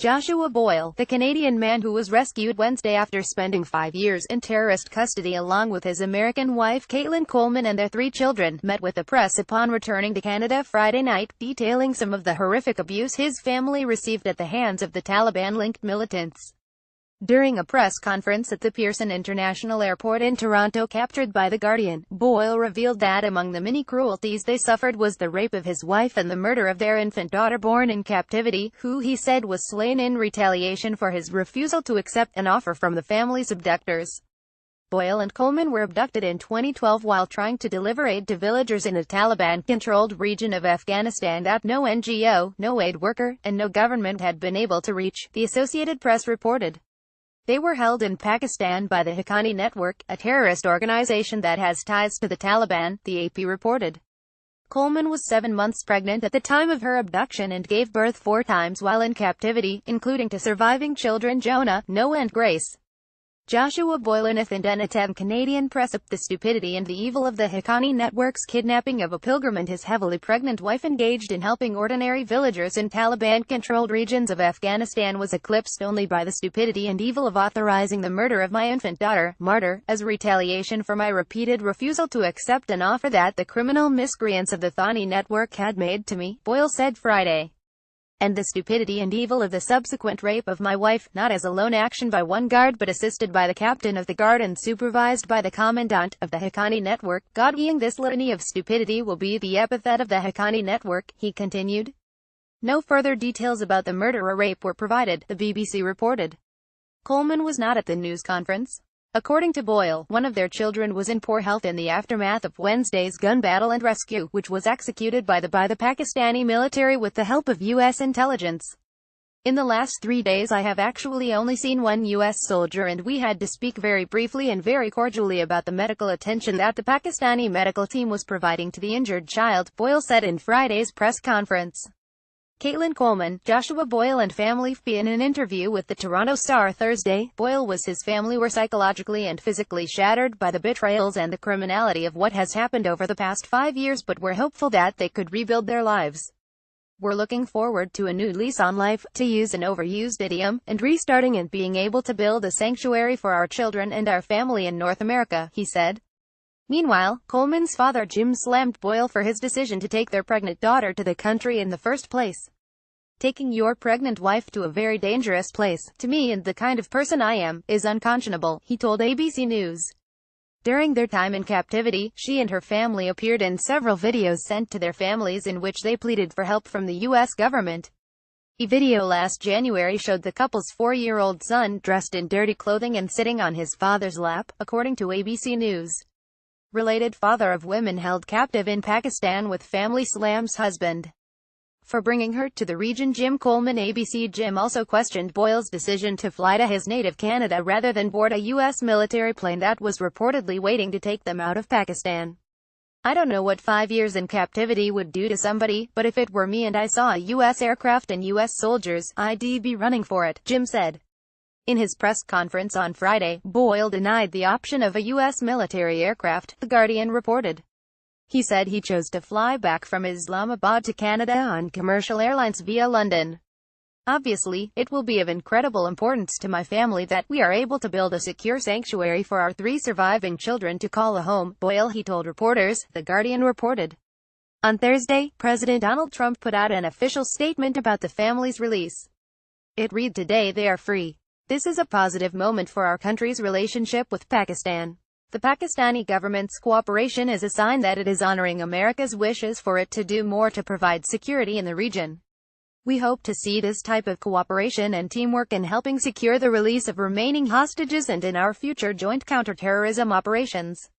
Joshua Boyle, the Canadian man who was rescued Wednesday after spending 5 years in terrorist custody along with his American wife Caitlin Coleman and their 3 children, met with the press upon returning to Canada Friday night, detailing some of the horrific abuse his family received at the hands of the Taliban-linked militants. During a press conference at the Pearson International Airport in Toronto captured by The Guardian, Boyle revealed that among the many cruelties they suffered was the rape of his wife and the murder of their infant daughter born in captivity, who he said was slain in retaliation for his refusal to accept an offer from the family's abductors. Boyle and Coleman were abducted in 2012 while trying to deliver aid to villagers in a Taliban-controlled region of Afghanistan that no NGO, no aid worker, and no government had been able to reach, the Associated Press reported. They were held in Pakistan by the Haqqani Network, a terrorist organization that has ties to the Taliban, the AP reported. Coleman was 7 months pregnant at the time of her abduction and gave birth 4 times while in captivity, including to surviving children Jonah, Noah and Grace. Joshua Boyle and Athen Canadian press up the stupidity and the evil of the Haqqani Network's kidnapping of a pilgrim and his heavily pregnant wife engaged in helping ordinary villagers in Taliban-controlled regions of Afghanistan was eclipsed only by the stupidity and evil of authorizing the murder of my infant daughter, Martyr, as retaliation for my repeated refusal to accept an offer that the criminal miscreants of the Haqqani Network had made to me, Boyle said Friday. And the stupidity and evil of the subsequent rape of my wife, not as a lone action by one guard but assisted by the captain of the guard and supervised by the commandant of the Haqqani Network. Godlying this litany of stupidity will be the epithet of the Haqqani Network, he continued. No further details about the murder or rape were provided, the BBC reported. Coleman was not at the news conference. According to Boyle, one of their children was in poor health in the aftermath of Wednesday's gun battle and rescue, which was executed by the Pakistani military with the help of U.S. intelligence. In the last 3 days I have actually only seen one U.S. soldier and we had to speak very briefly and very cordially about the medical attention that the Pakistani medical team was providing to the injured child, Boyle said in Friday's press conference. Caitlin Coleman, Joshua Boyle and family. In an interview with the Toronto Star Thursday, Boyle was his family were psychologically and physically shattered by the betrayals and the criminality of what has happened over the past 5 years but were hopeful that they could rebuild their lives. We're looking forward to a new lease on life, to use an overused idiom, and restarting and being able to build a sanctuary for our children and our family in North America, he said. Meanwhile, Coleman's father Jim slammed Boyle for his decision to take their pregnant daughter to the country in the first place. Taking your pregnant wife to a very dangerous place, to me and the kind of person I am, is unconscionable, he told ABC News. During their time in captivity, she and her family appeared in several videos sent to their families in which they pleaded for help from the U.S. government. A video last January showed the couple's 4-year-old son dressed in dirty clothing and sitting on his father's lap, according to ABC News. Related father of women held captive in Pakistan with family slams husband for bringing her to the region. Jim Coleman. ABC Jim also questioned Boyle's decision to fly to his native Canada rather than board a U.S. military plane that was reportedly waiting to take them out of Pakistan. I don't know what 5 years in captivity would do to somebody, but if it were me and I saw a U.S. aircraft and U.S. soldiers, I'd be running for it, Jim said. In his press conference on Friday, Boyle denied the option of a U.S. military aircraft, The Guardian reported. He said he chose to fly back from Islamabad to Canada on commercial airlines via London. Obviously, it will be of incredible importance to my family that we are able to build a secure sanctuary for our 3 surviving children to call a home, Boyle, he told reporters, The Guardian reported. On Thursday, President Donald Trump put out an official statement about the family's release. It read, "Today they are free. This is a positive moment for our country's relationship with Pakistan. The Pakistani government's cooperation is a sign that it is honoring America's wishes for it to do more to provide security in the region. We hope to see this type of cooperation and teamwork in helping secure the release of remaining hostages and in our future joint counterterrorism operations."